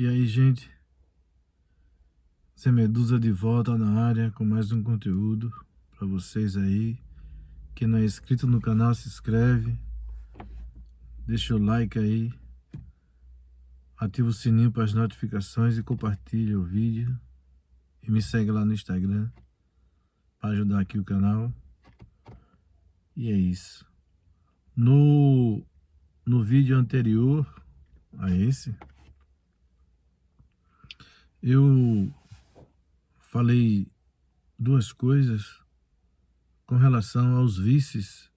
E aí, gente, Zé Medusa de volta na área com mais um conteúdo para vocês aí. Quem não é inscrito no canal, se inscreve, deixa o like aí, ativa o sininho para as notificações e compartilha o vídeo. E me segue lá no Instagram para ajudar aqui o canal. E é isso. No vídeo anterior a esse, eu falei duas coisas com relação aos vices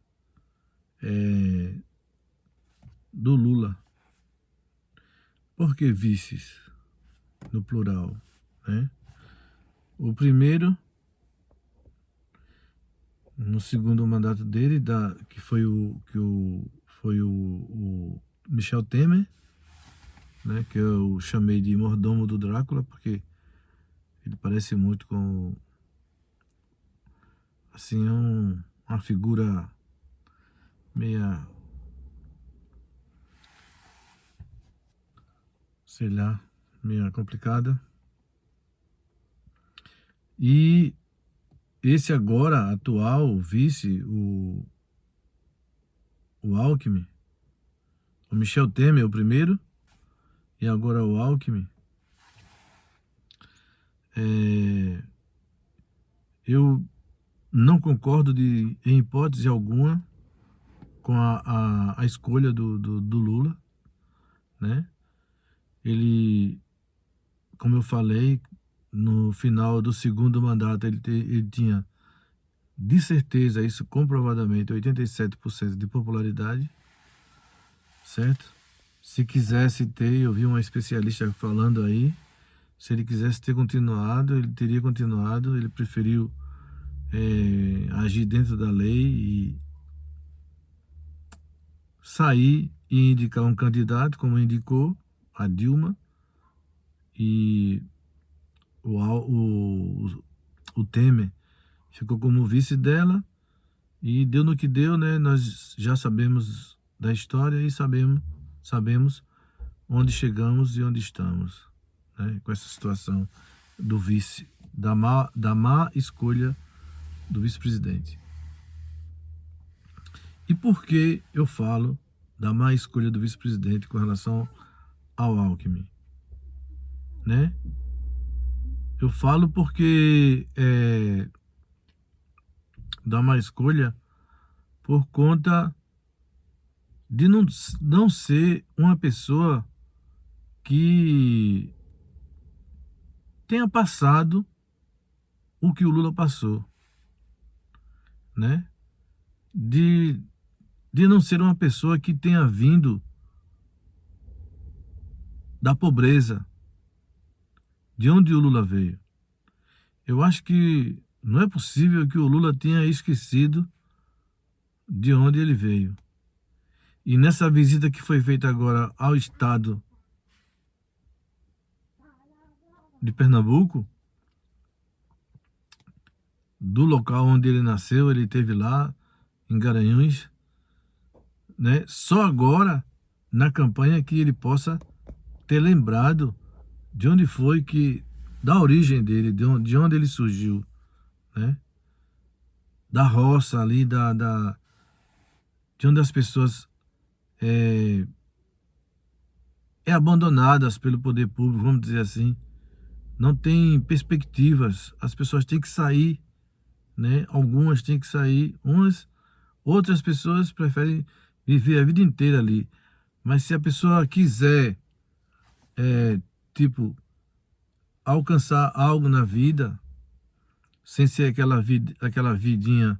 do Lula. Por que vices no plural, né? O primeiro, no segundo mandato dele, que foi o Michel Temer, né? Que eu chamei de mordomo do Drácula, porque ele parece muito com, assim, uma figura meia, sei lá, meia complicada. E esse agora, atual vice, o Alckmin, o Michel Temer, o primeiro, e agora o Alckmin, eu não concordo em hipótese alguma com a escolha do Lula, né? Ele, como eu falei, no final do segundo mandato ele tinha, de certeza, isso comprovadamente, 87% de popularidade, certo? Se quisesse ter, eu vi uma especialista falando aí, se ele quisesse ter continuado, ele teria continuado. Ele preferiu agir dentro da lei e sair e indicar um candidato, como indicou a Dilma, e o Temer ficou como vice dela, e deu no que deu, né? Nós já sabemos da história e sabemos onde chegamos e onde estamos, né? Com essa situação do vice, da má escolha do vice-presidente. E por que eu falo da má escolha do vice-presidente com relação ao Alckmin, né? Eu falo porque da má escolha por conta de não ser uma pessoa que tenha passado o que o Lula passou, né? De não ser uma pessoa que tenha vindo da pobreza, de onde o Lula veio. Eu acho que não é possível que o Lula tenha esquecido de onde ele veio. E nessa visita que foi feita agora ao estado de Pernambuco, do local onde ele nasceu, ele esteve lá em Garanhuns, né? Só agora, na campanha, que ele possa ter lembrado de onde foi da origem dele, de onde ele surgiu, né? Da roça ali, de onde as pessoas abandonadas pelo poder público, vamos dizer assim, não tem perspectivas. As pessoas têm que sair, né? Algumas têm que sair, outras pessoas preferem viver a vida inteira ali. Mas se a pessoa quiser, tipo, alcançar algo na vida, sem ser aquela vidinha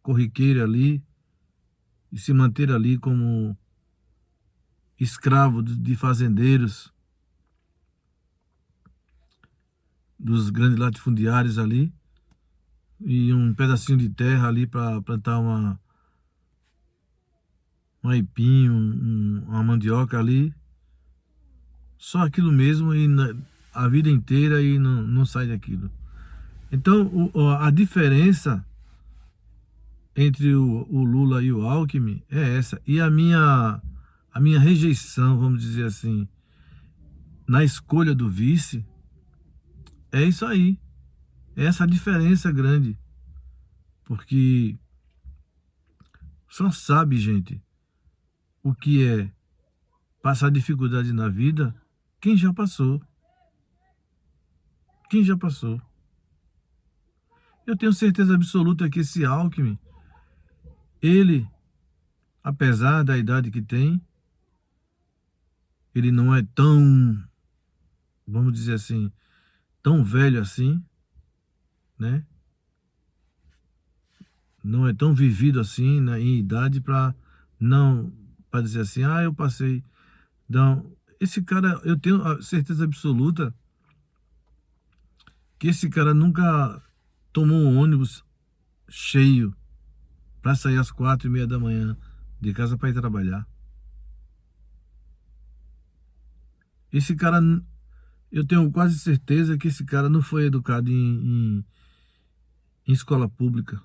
corriqueira ali, e se manter ali como escravo de fazendeiros, dos grandes latifundiários ali, e um pedacinho de terra ali para plantar um aipim, uma mandioca ali, só aquilo mesmo, e a vida inteira, e não sai daquilo. Então, a diferença entre o Lula e o Alckmin é essa. E a minha rejeição, vamos dizer assim, na escolha do vice, é isso aí. É essa diferença grande. Porque só sabe, gente, o que é passar dificuldade na vida quem já passou. Quem já passou. Eu tenho certeza absoluta que esse Alckmin, ele, apesar da idade que tem, ele não é tão, vamos dizer assim, tão velho assim, né? Não é tão vivido assim, né, em idade para não, para dizer assim, ah, eu passei. Não, esse cara, eu tenho a certeza absoluta que esse cara nunca tomou um ônibus cheio para sair às 4:30 da manhã de casa para ir trabalhar. Esse cara, eu tenho quase certeza que esse cara não foi educado em escola pública.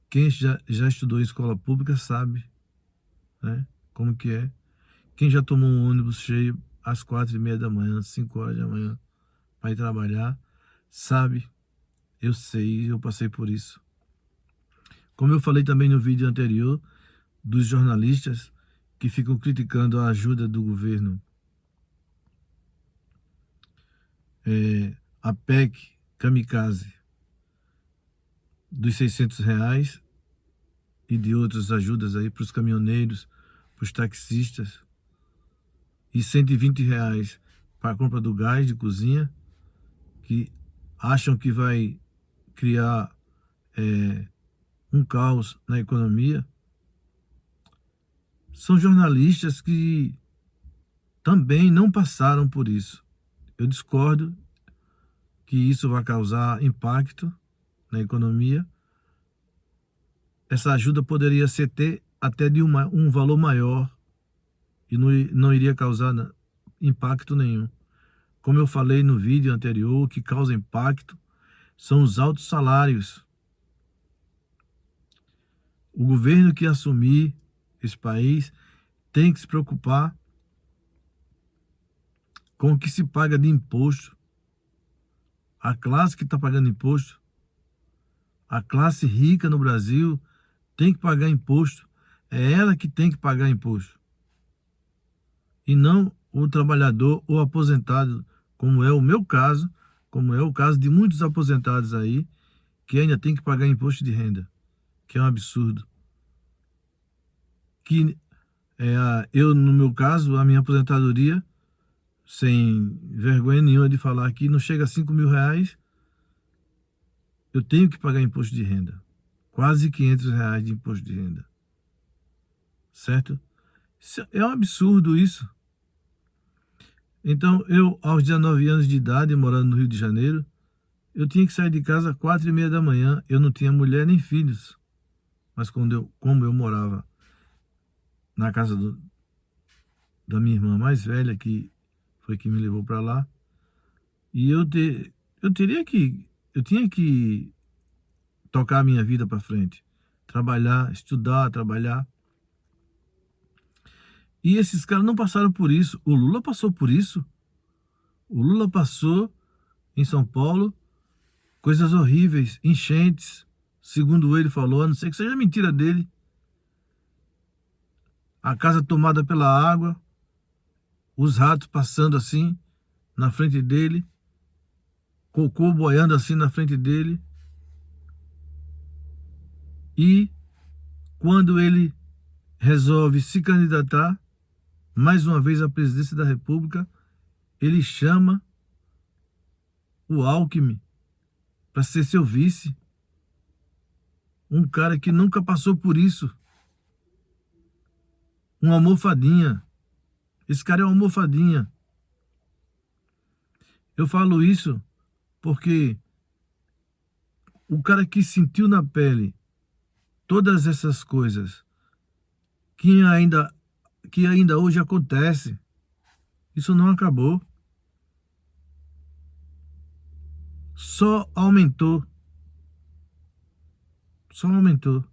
Quem já estudou em escola pública sabe, né, como que é. Quem já tomou um ônibus cheio às 4:30 da manhã, 5 horas da manhã, para ir trabalhar, sabe, eu sei, eu passei por isso. Como eu falei também no vídeo anterior, dos jornalistas que ficam criticando a ajuda do governo, a PEC Kamikaze, dos R$ 600 e de outras ajudas aí para os caminhoneiros, para os taxistas, e R$ 120 para a compra do gás de cozinha, que acham que vai criar um caos na economia. São jornalistas que também não passaram por isso. Eu discordo que isso vai causar impacto na economia. Essa ajuda poderia ser até de um valor maior e não iria causar impacto nenhum. Como eu falei no vídeo anterior, o que causa impacto são os altos salários. O governo que assumir esse país tem que se preocupar com o que se paga de imposto. A classe que está pagando imposto, a classe rica no Brasil, tem que pagar imposto. É ela que tem que pagar imposto. E não o trabalhador ou aposentado, como é o meu caso, como é o caso de muitos aposentados aí, que ainda tem que pagar imposto de renda, que é um absurdo. Que eu, no meu caso, a minha aposentadoria, sem vergonha nenhuma de falar aqui, não chega a R$ 5.000, eu tenho que pagar imposto de renda. Quase R$ 500 de imposto de renda. Certo? É um absurdo isso. Então, eu, aos 19 anos de idade, morando no Rio de Janeiro, eu tinha que sair de casa às 4:30 da manhã. Eu não tinha mulher nem filhos. Mas como eu morava na casa da minha irmã mais velha, que foi que me levou para lá, e eu tinha que tocar a minha vida para frente, trabalhar, estudar, trabalhar. E esses caras não passaram por isso. O Lula passou por isso. O Lula passou em São Paulo coisas horríveis, enchentes, segundo ele falou, a não ser que seja mentira dele. A casa tomada pela água, os ratos passando assim na frente dele, cocô boiando assim na frente dele. E quando ele resolve se candidatar mais uma vez à presidência da República, ele chama o Alckmin para ser seu vice. Um cara que nunca passou por isso. Um almofadinha. Esse cara é uma almofadinha. Eu falo isso porque o cara que sentiu na pele todas essas coisas que ainda hoje acontece, isso não acabou. Só aumentou. Só aumentou.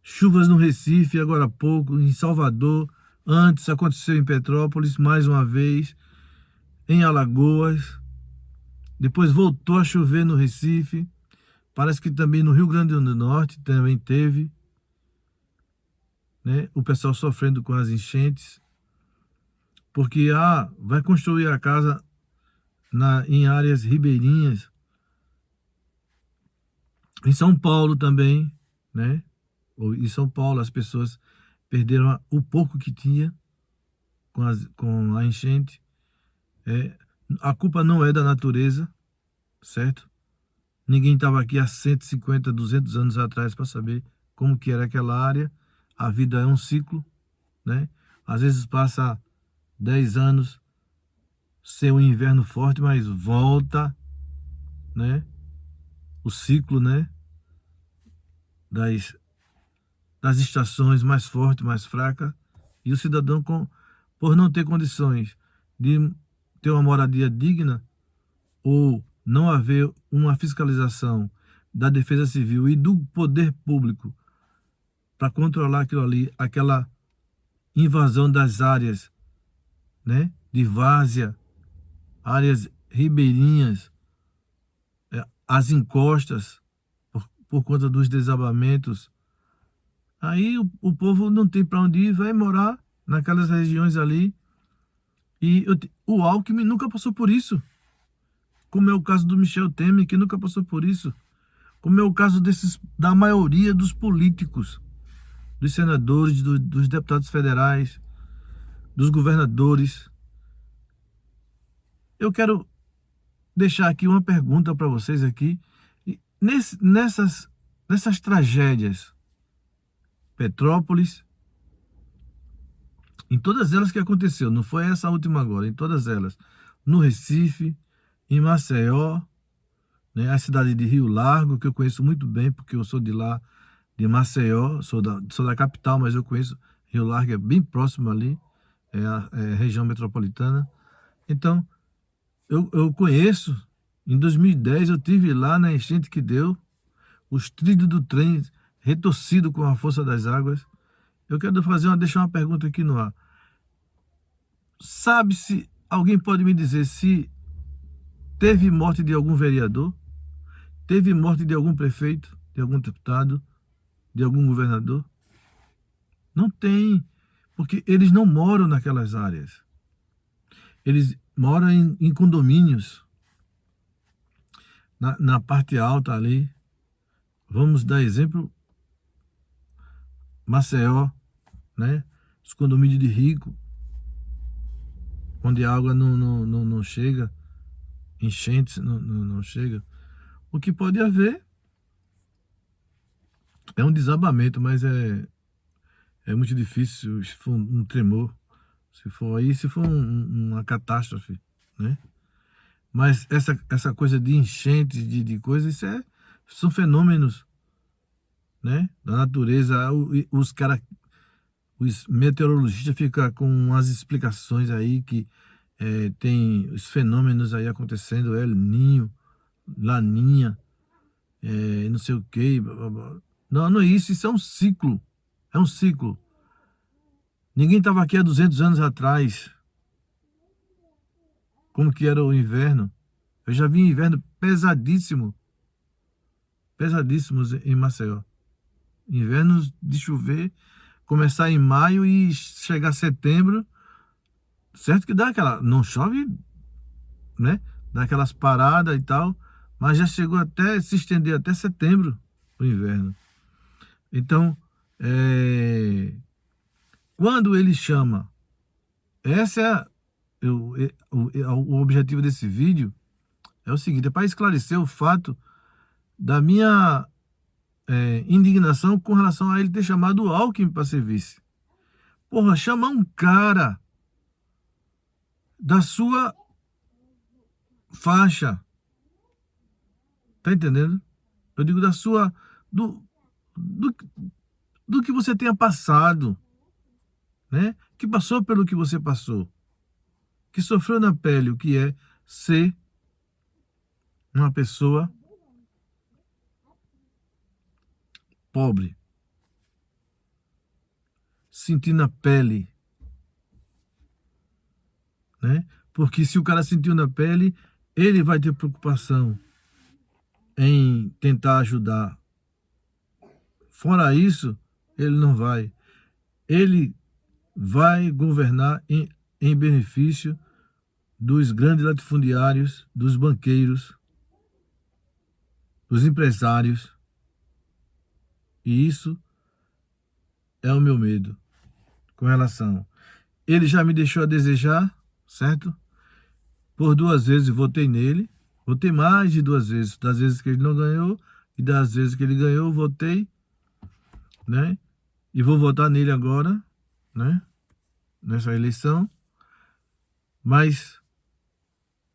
Chuvas no Recife, agora há pouco, em Salvador, Antes aconteceu em Petrópolis, mais uma vez, em Alagoas. Depois voltou a chover no Recife. Parece que também no Rio Grande do Norte também teve, né? O pessoal sofrendo com as enchentes. Porque vai construir a casa em áreas ribeirinhas. Em São Paulo também, né? Em São Paulo as pessoas perderam o pouco que tinha com a enchente. A culpa não é da natureza, certo? Ninguém estava aqui há 150, 200 anos atrás para saber como que era aquela área. A vida é um ciclo, né? Às vezes passa 10 anos sem um inverno forte, mas volta, né? O ciclo, né? Das, das estações mais forte, mais fraca. E o cidadão, por não ter condições de ter uma moradia digna, ou não haver uma fiscalização da Defesa Civil e do poder público para controlar aquilo ali, aquela invasão das áreas, né, de várzea, áreas ribeirinhas, as encostas, por conta dos desabamentos, aí o povo não tem para onde ir, vai morar naquelas regiões ali. E o Alckmin nunca passou por isso, como é o caso do Michel Temer, que nunca passou por isso, como é o caso da maioria dos políticos, dos senadores, dos deputados federais, dos governadores. Eu quero deixar aqui uma pergunta para vocês aqui. Nessas tragédias, Petrópolis, em todas elas que aconteceu, não foi essa última agora, em todas elas, no Recife, em Maceió, né, a cidade de Rio Largo, que eu conheço muito bem, porque eu sou de lá, de Maceió, sou da capital, mas eu conheço Rio Largo, é bem próximo ali, é a região metropolitana. Então, eu conheço, em 2010 eu tive lá na enchente que deu, os trilhos do trem retorcido com a força das águas. Eu quero deixar uma pergunta aqui no ar. Sabe se alguém pode me dizer se teve morte de algum vereador? Teve morte de algum prefeito, de algum deputado, de algum governador? Não tem, porque eles não moram naquelas áreas. Eles moram em condomínios, na parte alta ali. Vamos dar exemplo, Maceió, né? Os condomínios de rico, onde a água não chega, enchentes não chega. O que pode haver é um desabamento, mas é muito difícil se for um tremor, se for uma catástrofe, né? Mas essa coisa de enchente, de coisa, são fenômenos, né, da natureza. Os meteorologistas ficam com umas explicações aí que tem os fenômenos aí acontecendo, El Ninho, Laninha, não sei o quê. Blá, blá, blá. Não, não é isso, isso é um ciclo. É um ciclo. Ninguém estava aqui há 200 anos atrás, como que era o inverno. Eu já vi inverno pesadíssimos em Maceió. Invernos de chover, começar em maio e chegar a setembro, certo que dá não chove, né? Dá aquelas paradas e tal, mas já chegou até se estender até setembro o inverno. Então, quando ele chama, essa o objetivo desse vídeo é o seguinte, é para esclarecer o fato da minha indignação com relação a ele ter chamado o Alckmin para ser vice. Porra, chamar um cara da sua faixa, tá entendendo? Eu digo do, do, do que você tenha passado, né? Que passou pelo que você passou, que sofreu na pele o que é ser uma pessoa pobre, sentir na pele né? Porque se o cara sentiu na pele, ele vai ter preocupação em tentar ajudar. Fora isso, ele não vai. Ele vai governar em benefício dos grandes latifundiários, dos banqueiros, dos empresários. E isso é o meu medo com relação. Ele já me deixou a desejar, certo? Por 2 vezes votei nele. Votei mais de 2 vezes. Das vezes que ele não ganhou e das vezes que ele ganhou, votei, né? E vou votar nele agora, né? Nessa eleição. Mas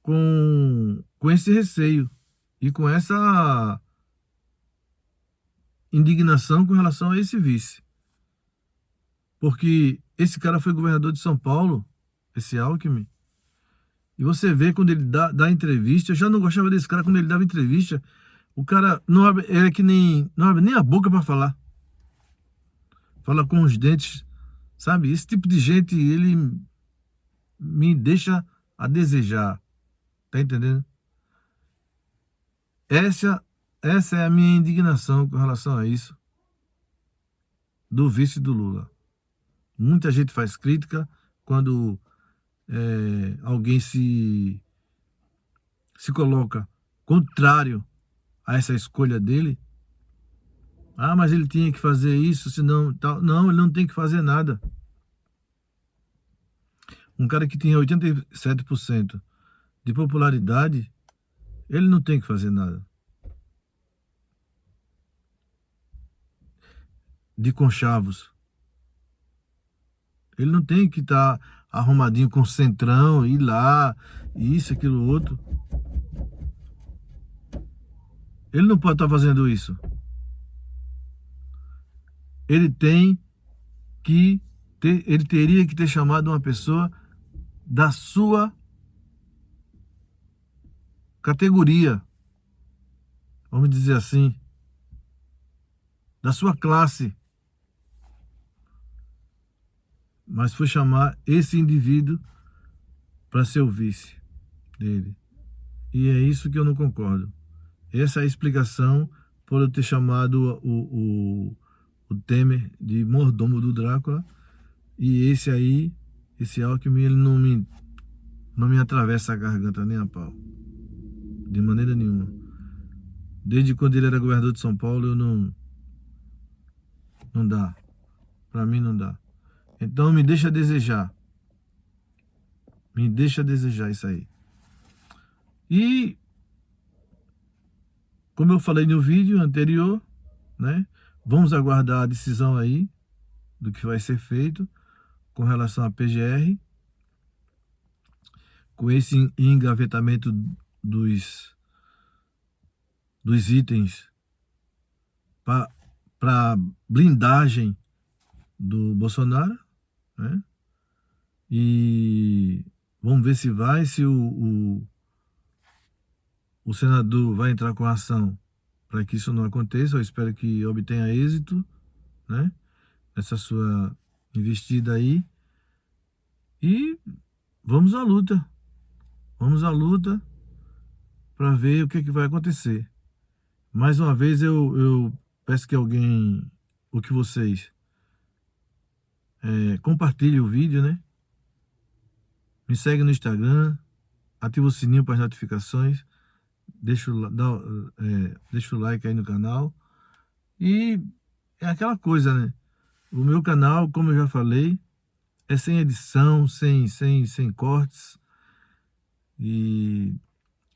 com esse receio e com essa indignação com relação a esse vice. Porque esse cara foi governador de São Paulo, esse Alckmin, e você vê quando ele dá entrevista, eu já não gostava desse cara quando ele dava entrevista, o cara não abre, é que nem, não abre nem a boca para falar. Fala com os dentes, sabe? Esse tipo de gente, ele me deixa a desejar, tá entendendo? Essa é a minha indignação com relação a isso, do vice do Lula. Muita gente faz crítica quando alguém se coloca contrário a essa escolha dele. Ah, mas ele tinha que fazer isso, senão tal. Não, ele não tem que fazer nada. Um cara que tinha 87% de popularidade, ele não tem que fazer nada. De conchavos. Ele não tem que estar arrumadinho com o centrão, ir lá, isso, aquilo, outro. Ele não pode estar fazendo isso. Ele tem que ele teria que ter chamado uma pessoa da sua categoria, vamos dizer assim, da sua classe. Mas foi chamar esse indivíduo para ser o vice dele. E é isso que eu não concordo. Essa é a explicação por eu ter chamado o Temer de mordomo do Drácula. E esse aí, esse Alckmin, ele não me atravessa a garganta nem a pau. De maneira nenhuma. Desde quando ele era governador de São Paulo, eu não dá. Para mim não dá. Então me deixa desejar. Me deixa desejar isso aí. E como eu falei no vídeo anterior, né? Vamos aguardar a decisão aí do que vai ser feito com relação à PGR, com esse engavetamento dos itens para blindagem do Bolsonaro, né? E vamos ver se o senador vai entrar com ação para que isso não aconteça. Eu espero que obtenha êxito, né? Essa sua investida aí. E vamos à luta. Vamos à luta para ver o que vai acontecer. Mais uma vez eu peço que alguém, ou que vocês, compartilhem o vídeo, né? Me segue no Instagram, ativa o sininho para as notificações, deixa o like aí no canal. E é aquela coisa, né? O meu canal, como eu já falei, é sem edição, sem cortes. E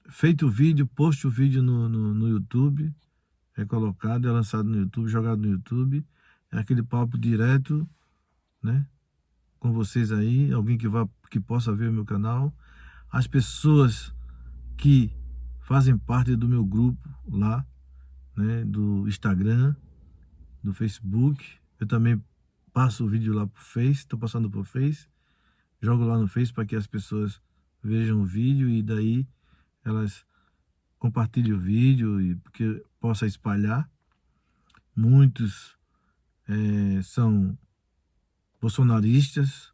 feito o vídeo, poste o vídeo no YouTube, é colocado, é lançado no YouTube, jogado no YouTube. É aquele papo direto, né? Com vocês aí, alguém que possa ver o meu canal. As pessoas que fazem parte do meu grupo lá, né? Do Instagram, do Facebook. Eu também passo o vídeo lá pro Face, estou passando pro Face. Jogo lá no Face para que as pessoas vejam o vídeo e daí elas compartilhem o vídeo e porque possa espalhar. Muitos são bolsonaristas,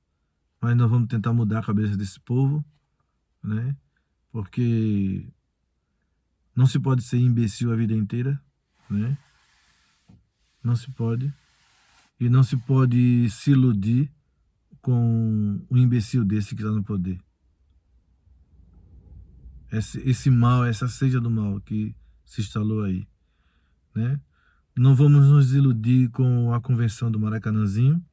mas nós vamos tentar mudar a cabeça desse povo, né? Porque não se pode ser imbecil a vida inteira, né? Não se pode. E não se pode se iludir com um imbecil desse que está no poder. Esse mal, essa seja do mal que se instalou aí, né? Não vamos nos iludir com a convenção do Maracanãzinho,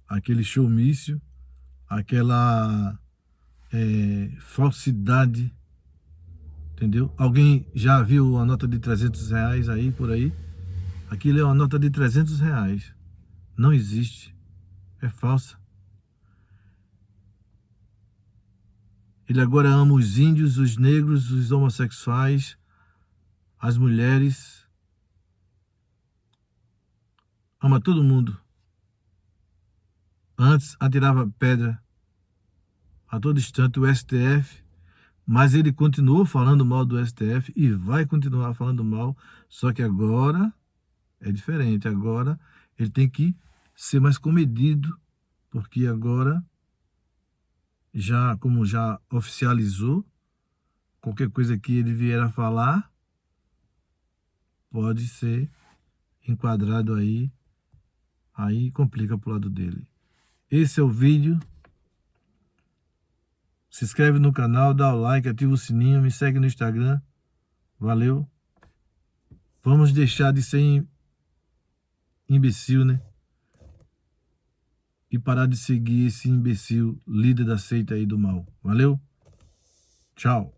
aquele showmício, aquela falsidade, entendeu? Alguém já viu a nota de R$ 300 aí, por aí? Aquilo é uma nota de R$ 300. Não existe. É falsa. Ele agora ama os índios, os negros, os homossexuais, as mulheres. Ama todo mundo. Antes atirava pedra a todo instante o STF, mas ele continuou falando mal do STF e vai continuar falando mal, só que agora é diferente. Agora ele tem que ser mais comedido, porque agora, como já oficializou, qualquer coisa que ele vier a falar pode ser enquadrado aí complica pro lado dele. Esse é o vídeo. Se inscreve no canal, dá o like, ativa o sininho, me segue no Instagram. Valeu. Vamos deixar de ser imbecil, né? E parar de seguir esse imbecil líder da seita aí do mal. Valeu? Tchau.